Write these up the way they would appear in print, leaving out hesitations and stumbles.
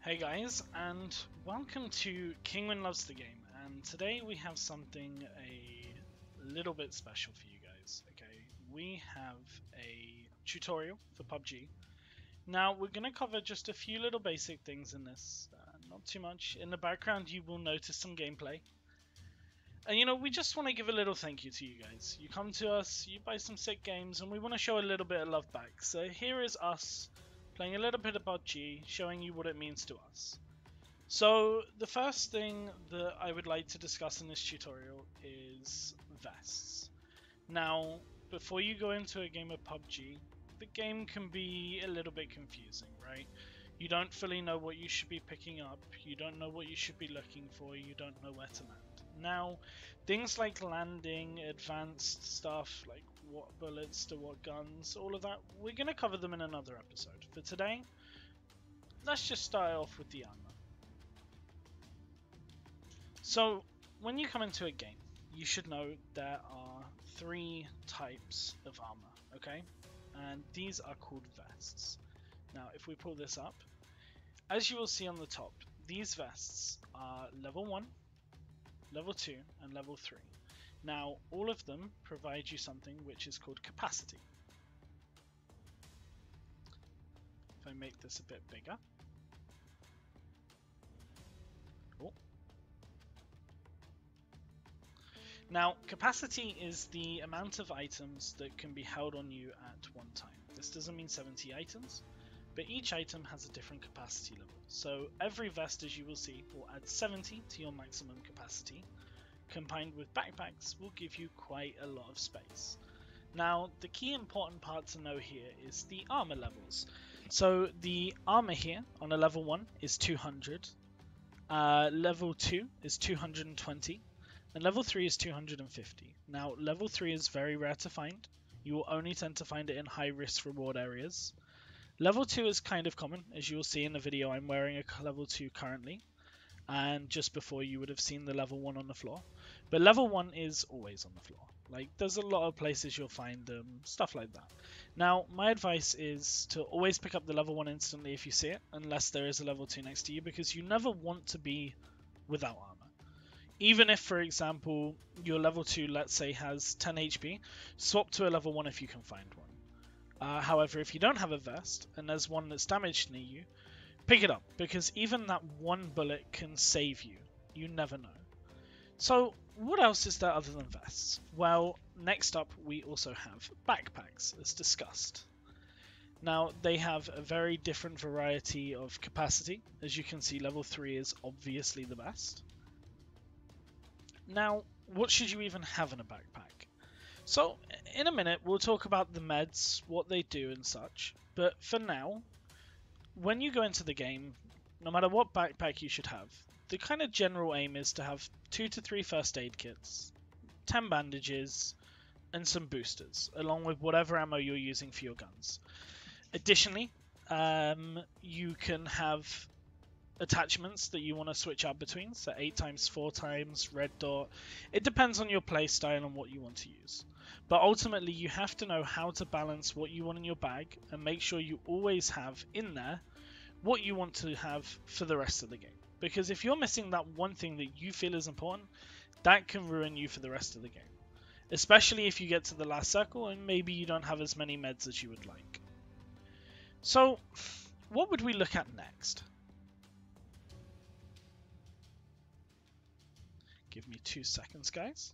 Hey guys, and welcome to Kinguin Loves the Game, and today we have something a little bit special for you guys, okay? We have a tutorial for PUBG. Now, we're going to cover just a few little basic things in this, not too much. In the background, you will notice some gameplay. And you know, we just want to give a little thank you to you guys. You come to us, you buy some sick games, and we want to show a little bit of love back. So here is us playing a little bit of PUBG, showing you what it means to us. So the first thing that I would like to discuss in this tutorial is vests. Now, before you go into a game of PUBG, the game can be a little bit confusing, right? You don't fully know what you should be picking up, you don't know what you should be looking for, you don't know where to land. Now, things like landing, advanced stuff, like what bullets to what guns, all of that, we're going to cover them in another episode. For today, let's just start off with the armor. So, when you come into a game, you should know there are three types of armor, okay? And these are called vests. Now, if we pull this up, as you will see on the top, these vests are level 1, level 2, and level 3. Now, all of them provide you something which is called capacity. If I make this a bit bigger. Oh. Now, capacity is the amount of items that can be held on you at one time. This doesn't mean 70 items, but each item has a different capacity level. So every vest, as you will see, will add 70 to your maximum capacity. Combined with backpacks will give you quite a lot of space. Now, the key important part to know here is the armor levels. So the armor here on a level 1 is 200, level 2 is 220, and level 3 is 250. Now, level 3 is very rare to find. You will only tend to find it in high risk reward areas. Level 2 is kind of common, as you will see in the video. I'm wearing a level 2 currently, and just before you would have seen the level 1 on the floor. But level 1 is always on the floor. Like, there's a lot of places you'll find them, stuff like that. Now, my advice is to always pick up the level 1 instantly if you see it, unless there is a level 2 next to you, because you never want to be without armor. Even if, for example, your level 2, let's say, has 10 HP, swap to a level 1 if you can find one. However, if you don't have a vest, and there's one that's damaged near you, pick it up, because even that one bullet can save you. You never know. So, what else is there other than vests? Well, next up we also have backpacks, as discussed. Now, they have a very different variety of capacity. As you can see, level 3 is obviously the best. Now, what should you even have in a backpack? So, in a minute, we'll talk about the meds, what they do and such. But for now, when you go into the game, no matter what backpack you should have, the kind of general aim is to have 2 to 3 first aid kits, 10 bandages, and some boosters, along with whatever ammo you're using for your guns. Additionally, you can have attachments that you want to switch out between, so 8x, 4x, red dot. It depends on your play style and what you want to use. But ultimately, you have to know how to balance what you want in your bag and make sure you always have in there what you want to have for the rest of the game. Because if you're missing that one thing that you feel is important, that can ruin you for the rest of the game. Especially if you get to the last circle and maybe you don't have as many meds as you would like. So, what would we look at next? Give me 2 seconds, guys.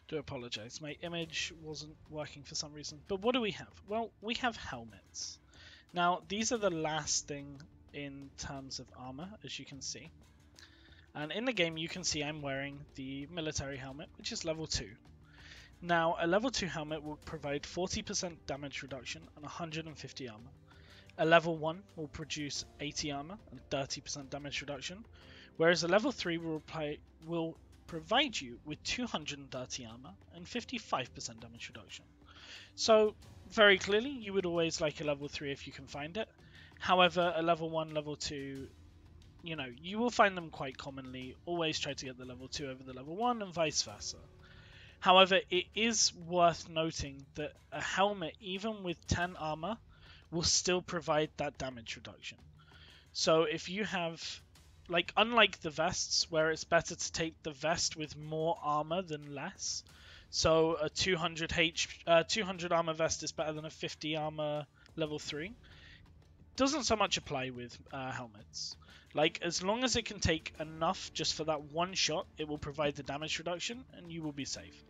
Do apologize, my image wasn't working for some reason. But what do we have? Well, we have helmets. Now, these are the last thing in terms of armor, as you can see. And in the game, you can see I'm wearing the military helmet, which is level 2. Now, a level 2 helmet will provide 40% damage reduction and 150 armor. A level 1 will produce 80 armor and 30% damage reduction, whereas a level 3 will provide you with 230 armor and 55% damage reduction. So, very clearly, you would always like a level 3 if you can find it. However, a level 1, level 2 you know, you will find them quite commonly. Always try to get the level 2 over the level 1 and vice versa. However, it is worth noting that a helmet, even with 10 armor, will still provide that damage reduction. So if you have, like, unlike the vests, where it's better to take the vest with more armor than less, so a 200 armor vest is better than a 50 armor level 3, doesn't so much apply with helmets. Like, as long as it can take enough just for that one shot, it will provide the damage reduction and you will be safe.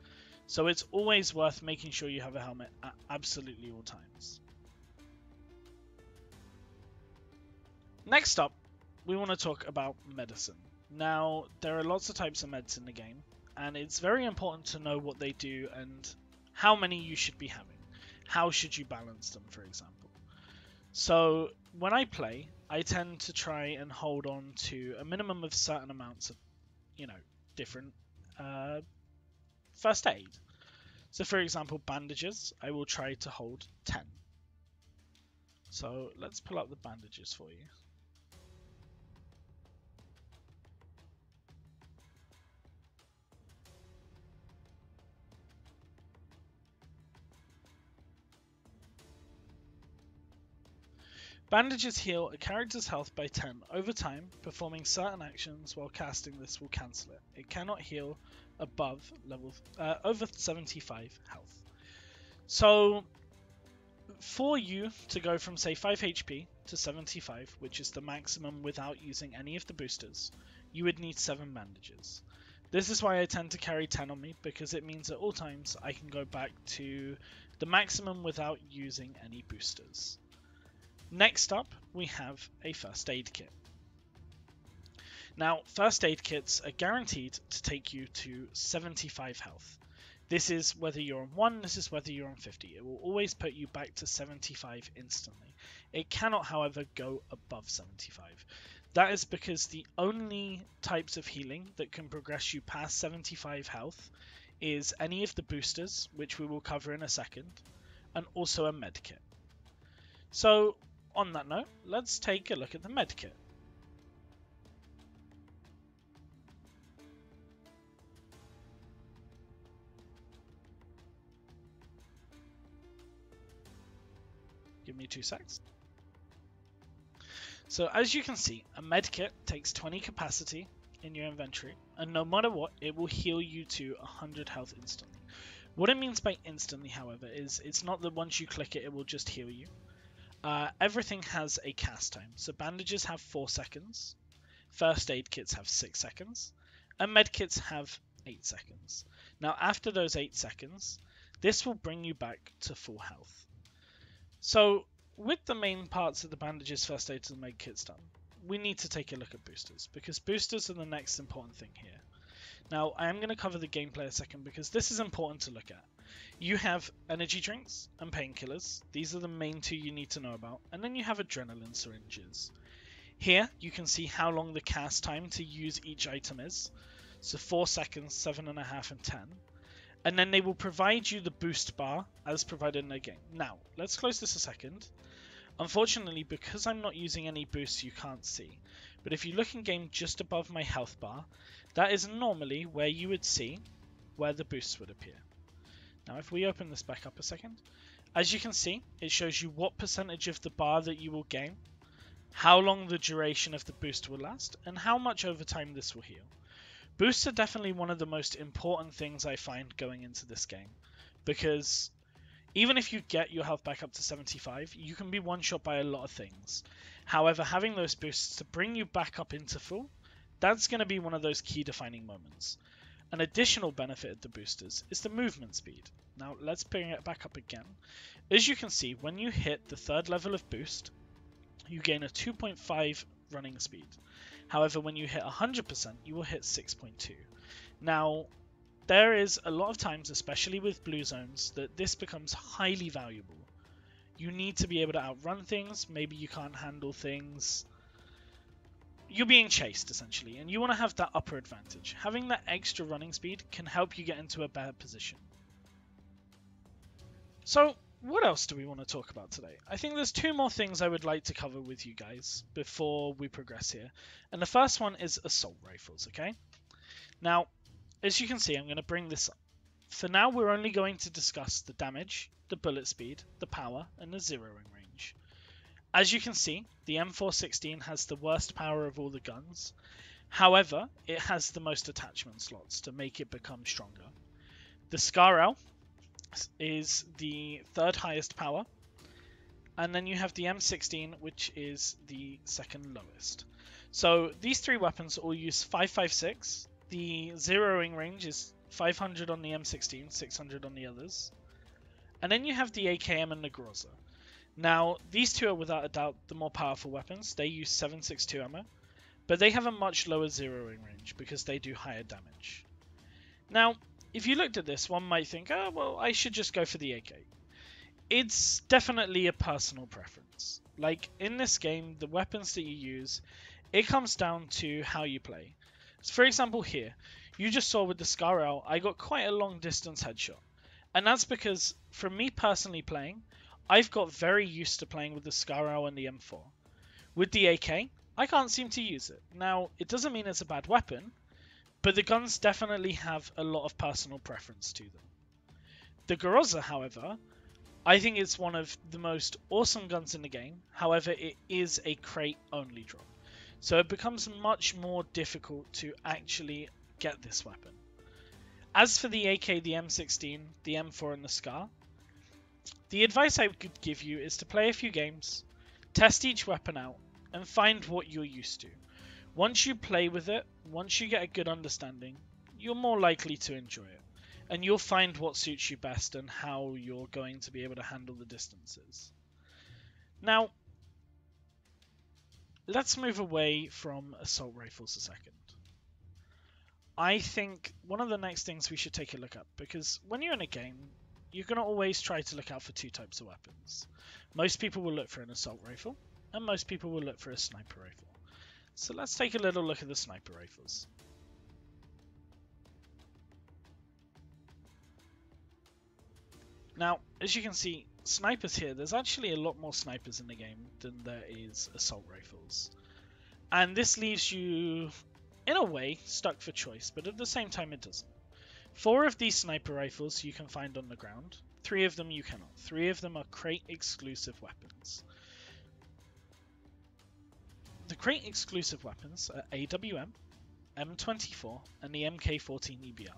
So it's always worth making sure you have a helmet at absolutely all times. Next up, we want to talk about medicine. Now, there are lots of types of meds in the game, and it's very important to know what they do and how many you should be having. How should you balance them, for example? So, when I play, I tend to try and hold on to a minimum of certain amounts of, you know, different first aid. So, for example, bandages, I will try to hold 10. So, let's pull up the bandages for you. Bandages heal a character's health by 10 over time. Performing certain actions while casting this will cancel it. It cannot heal above level over 75 health. So for you to go from, say, 5 HP to 75, which is the maximum without using any of the boosters, you would need 7 bandages. This is why I tend to carry 10 on me, because it means at all times I can go back to the maximum without using any boosters. Next up, we have a first aid kit. Now, first aid kits are guaranteed to take you to 75 health. This is whether you're on 1, this is whether you're on 50. It will always put you back to 75 instantly. It cannot, however, go above 75. That is because the only types of healing that can progress you past 75 health is any of the boosters, which we will cover in a second, and also a med kit. So, on that note, let's take a look at the med kit. Give me 2 secs. So as you can see, a med kit takes 20 capacity in your inventory, and no matter what, it will heal you to 100 health instantly. What it means by instantly, however, is it's not that once you click it, it will just heal you. Everything has a cast time. So bandages have 4 seconds, first aid kits have 6 seconds, and med kits have 8 seconds. Now after those 8 seconds, this will bring you back to full health. So with the main parts of the bandages, first aid, and med kits done, we need to take a look at boosters, because boosters are the next important thing here. Now I am going to cover the gameplay a second, because this is important to look at. You have energy drinks and painkillers. These are the main 2 you need to know about. And then you have adrenaline syringes. Here you can see how long the cast time to use each item is. So 4 seconds, 7.5 and 10. And then they will provide you the boost bar as provided in the game. Now, let's close this a second. Unfortunately, because I'm not using any boosts, you can't see. But if you look in game just above my health bar, that is normally where you would see where the boosts would appear. Now if we open this back up a second, as you can see, it shows you what percentage of the bar that you will gain, how long the duration of the boost will last, and how much over time this will heal. Boosts are definitely one of the most important things I find going into this game, because even if you get your health back up to 75, you can be one-shot by a lot of things. However, having those boosts to bring you back up into full, that's going to be one of those key defining moments. An additional benefit of the boosters is the movement speed. Now let's bring it back up again. As you can see, when you hit the 3rd level of boost, you gain a 2.5 running speed. However, when you hit 100%, you will hit 6.2. Now, there is a lot of times, especially with blue zones, that this becomes highly valuable. You need to be able to outrun things, maybe you can't handle things. You're being chased, essentially, and you want to have that upper advantage. Having that extra running speed can help you get into a better position. So, what else do we want to talk about today? I think there's two more things I would like to cover with you guys before we progress here. And the first one is assault rifles, okay? Now, as you can see, I'm going to bring this up. For now, we're only going to discuss the damage, the bullet speed, the power, and the zeroing range. As you can see, the M416 has the worst power of all the guns. However, it has the most attachment slots to make it become stronger. The Scar is the third highest power, and then you have the M16, which is the second lowest. So these three weapons all use 5.56. The zeroing range is 500 on the M16, 600 on the others. And then you have the AKM and the Groza. Now, these two are without a doubt the more powerful weapons. They use 7.62 ammo, but they have a much lower zeroing range because they do higher damage. Now, if you looked at this, one might think, oh, well, I should just go for the AK. It's definitely a personal preference. Like, in this game, the weapons that you use, it comes down to how you play. So for example here, you just saw with the Scar L, I got quite a long distance headshot. And that's because, for me personally playing, I've got very used to playing with the Scar L and the M4. With the AK, I can't seem to use it. Now, it doesn't mean it's a bad weapon, but the guns definitely have a lot of personal preference to them. The Groza, however, I think it's one of the most awesome guns in the game. However, it is a crate only drop. So it becomes much more difficult to actually get this weapon. As for the AK, the M16, the M4 and the Scar, the advice I could give you is to play a few games, test each weapon out, and find what you're used to. Once you play with it, once you get a good understanding, you're more likely to enjoy it. And you'll find what suits you best and how you're going to be able to handle the distances. Now, let's move away from assault rifles a second. I think one of the next things we should take a look at, because when you're in a game, you're going to always try to look out for two types of weapons. Most people will look for an assault rifle, and most people will look for a sniper rifle. So let's take a little look at the sniper rifles. Now, as you can see, snipers here, there's actually a lot more snipers in the game than there is assault rifles. And this leaves you, in a way, stuck for choice, but at the same time it doesn't. 4 of these sniper rifles you can find on the ground, 3 of them you cannot. 3 of them are crate exclusive weapons. The crate exclusive weapons are AWM, M24, and the MK14 EBR.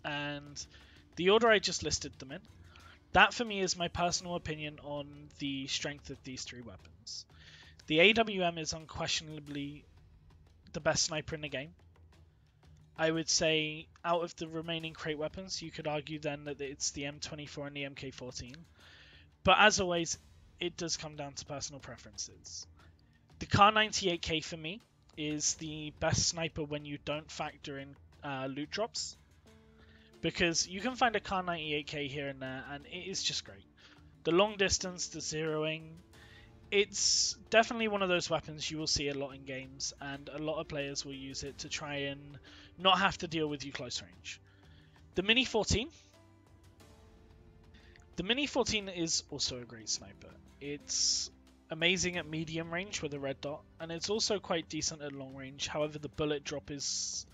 And the order I just listed them in, that for me is my personal opinion on the strength of these 3 weapons. The AWM is unquestionably the best sniper in the game. I would say out of the remaining crate weapons, you could argue then that it's the M24 and the MK14. But as always, it does come down to personal preferences. The Kar98K for me is the best sniper when you don't factor in loot drops. Because you can find a Kar98K here and there, and it is just great. The long distance, the zeroing, it's definitely one of those weapons you will see a lot in games, and a lot of players will use it to try and not have to deal with you close range. The Mini 14. The Mini 14 is also a great sniper. It's amazing at medium range with a red dot, and it's also quite decent at long range. However, the bullet drop is...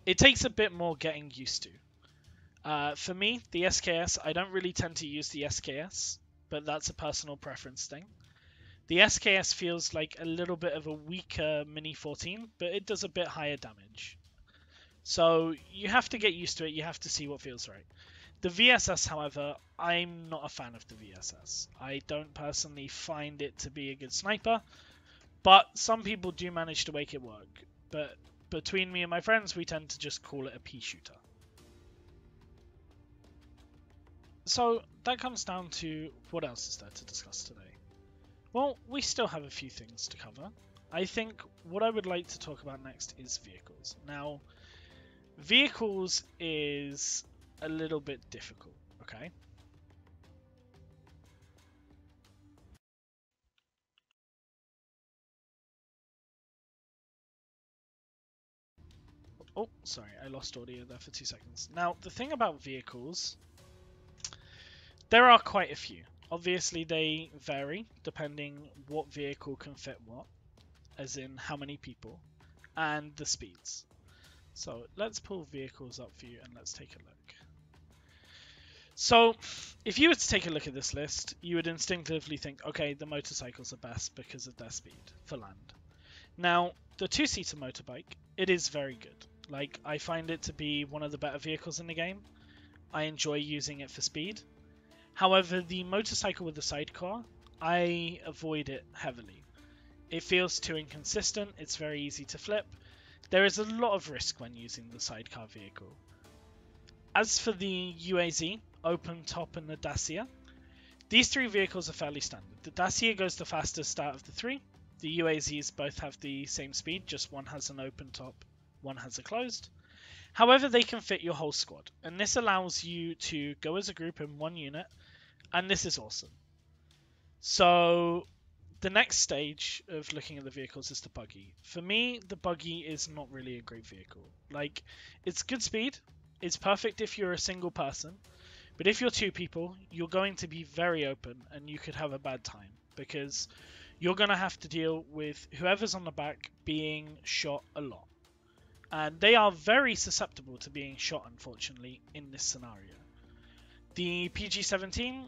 it takes a bit more getting used to. For me, the SKS, I don't really tend to use the SKS, but that's a personal preference thing. The SKS feels like a little bit of a weaker Mini 14, but it does a bit higher damage. So you have to get used to it, you have to see what feels right. The VSS, however, I'm not a fan of the VSS. I don't personally find it to be a good sniper, but some people do manage to make it work. But between me and my friends, we tend to just call it a pea shooter. So that comes down to what else is there to discuss today? Well, we still have a few things to cover. I think what I would like to talk about next is vehicles. Now, vehicles is a little bit difficult, okay? Oh, sorry, I lost audio there for 2 seconds. Now, the thing about vehicles, There are quite a few. Obviously, they vary depending what vehicle can fit what, as in how many people, and the speeds. So let's pull vehicles up for you and let's take a look. So if you were to take a look at this list, you would instinctively think, okay, the motorcycles are best because of their speed for land. Now, the two-seater motorbike, it is very good. Like, I find it to be one of the better vehicles in the game. I enjoy using it for speed. However, the motorcycle with the sidecar, I avoid it heavily. It feels too inconsistent, it's very easy to flip. There is a lot of risk when using the sidecar vehicle. As for the UAZ, open top, and the Dacia, these three vehicles are fairly standard. The Dacia goes the fastest out of the three. The UAZs both have the same speed, just one has an open top, one has a closed. However, they can fit your whole squad, and this allows you to go as a group in one unit, and this is awesome. So the next stage of looking at the vehicles is the buggy. For me, the buggy is not really a great vehicle. Like, it's good speed, it's perfect if you're a single person, but if you're two people, you're going to be very open and you could have a bad time because you're going to have to deal with whoever's on the back being shot a lot. And they are very susceptible to being shot, unfortunately, in this scenario. The PG-17,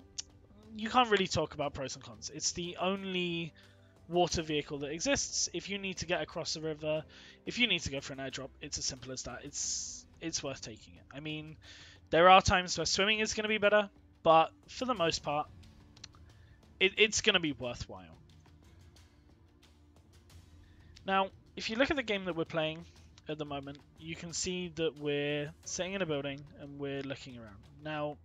you can't really talk about pros and cons. It's the only water vehicle that exists. If you need to get across a river, if you need to go for an airdrop, it's as simple as that. It's worth taking it. I mean, there are times where swimming is going to be better, but for the most part, it's going to be worthwhile. Now, if you look at the game that we're playing at the moment, you can see that we're sitting in a building and we're looking around. Now,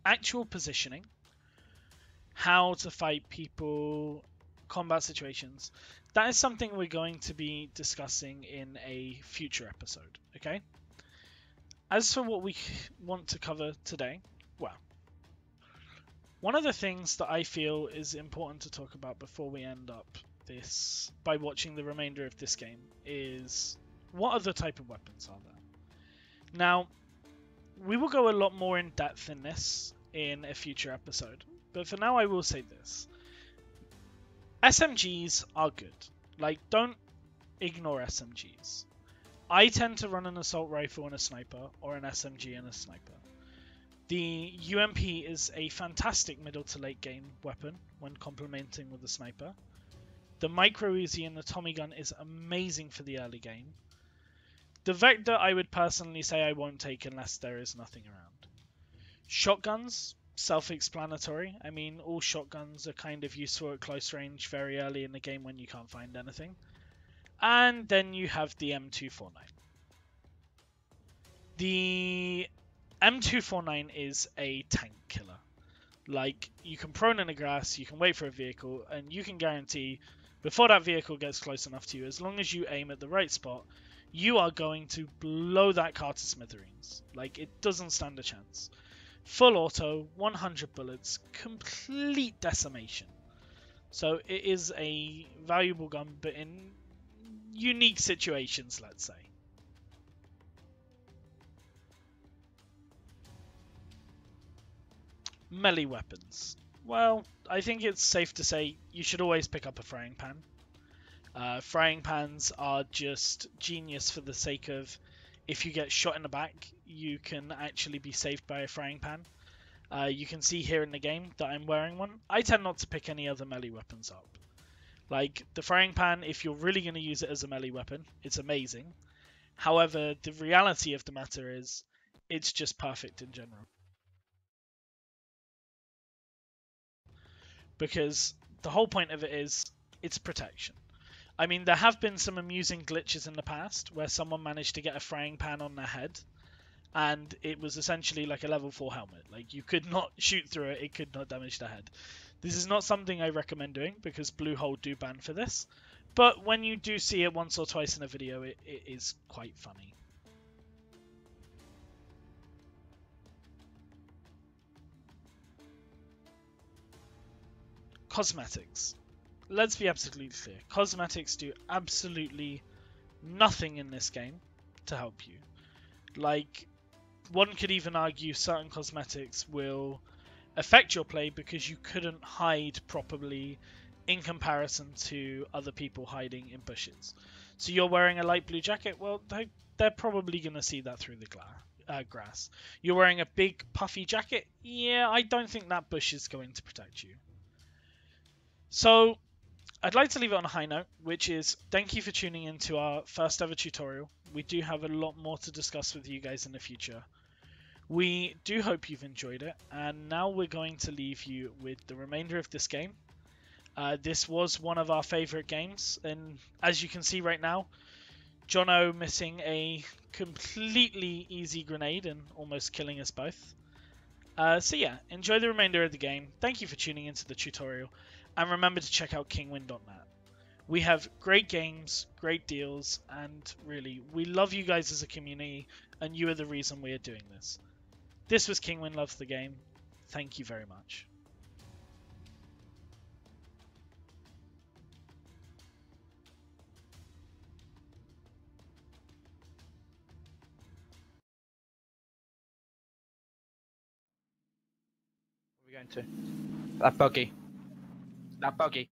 actual positioning, how to fight people, combat situations, that is something we're going to be discussing in a future episode, okay? As for what we want to cover today, well, one of the things that I feel is important to talk about before we end up this, by watching the remainder of this game, is what other type of weapons are there? Now, we will go a lot more in depth in this in a future episode, but for now I will say this. SMGs are good. Like, don't ignore SMGs. I tend to run an assault rifle and a sniper, or an SMG and a sniper. The UMP is a fantastic middle to late game weapon when complementing with the sniper. The micro Uzi and the Tommy gun is amazing for the early game. The Vector I would personally say I won't take unless there is nothing around. Shotguns, self-explanatory. I mean, all shotguns are kind of useful at close range very early in the game when you can't find anything. And then you have the M249. The M249 is a tank killer. Like, you can prone in the grass, you can wait for a vehicle, and you can guarantee before that vehicle gets close enough to you, as long as you aim at the right spot, you are going to blow that car to smithereens. Like, it doesn't stand a chance. Full auto, 100 bullets, complete decimation. So it is a valuable gun, but in unique situations, let's say. Melee weapons. Well, I think it's safe to say you should always pick up a frying pan. Frying pans are just genius for the sake of if you get shot in the back, you can actually be saved by a frying pan. You can see here in the game that I'm wearing one. I tend not to pick any other melee weapons up. Like, the frying pan, if you're really going to use it as a melee weapon, it's amazing. However, the reality of the matter is, it's just perfect in general. Because the whole point of it is, it's protection. I mean, there have been some amusing glitches in the past where someone managed to get a frying pan on their head, and it was essentially like a level 4 helmet. Like, you could not shoot through it, it could not damage the head. This is not something I recommend doing, because Bluehole do ban for this, but when you do see it once or twice in a video, it is quite funny. Cosmetics. Let's be absolutely clear. Cosmetics do absolutely nothing in this game to help you. Like, one could even argue certain cosmetics will affect your play because you couldn't hide properly in comparison to other people hiding in bushes. So you're wearing a light blue jacket, well, they're probably going to see that through the grass. You're wearing a big puffy jacket, yeah, I don't think that bush is going to protect you. So I'd like to leave it on a high note, which is thank you for tuning into our first ever tutorial. We do have a lot more to discuss with you guys in the future. We do hope you've enjoyed it, and now we're going to leave you with the remainder of this game. This was one of our favourite games, and as you can see right now, Jono missing a completely easy grenade and almost killing us both. So yeah, enjoy the remainder of the game. Thank you for tuning into the tutorial, and remember to check out Kinguin.net. We have great games, great deals, and really, we love you guys as a community, and you are the reason we are doing this. This was Kinguin Loves the Game. Thank you very much. We're going to that buggy. That buggy.